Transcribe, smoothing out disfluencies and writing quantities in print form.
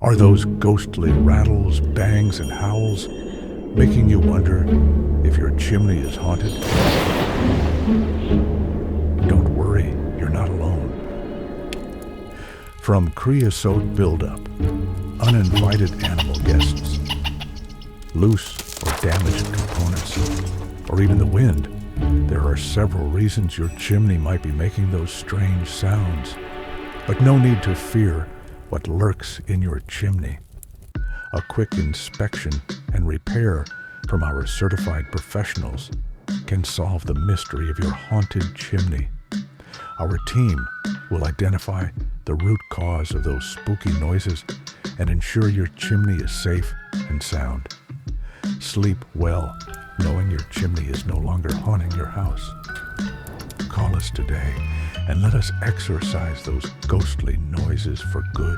Are those ghostly rattles, bangs, and howls making you wonder if your chimney is haunted? Don't worry, you're not alone. From creosote buildup, uninvited animal guests, loose or damaged components, or even the wind, there are several reasons your chimney might be making those strange sounds. But no need to fear what lurks in your chimney. A quick inspection and repair from our certified professionals can solve the mystery of your haunted chimney. Our team will identify the root cause of those spooky noises and ensure your chimney is safe and sound. Sleep well, knowing your chimney is no longer haunting your house. Call us today and let us exorcise those ghostly noises for good.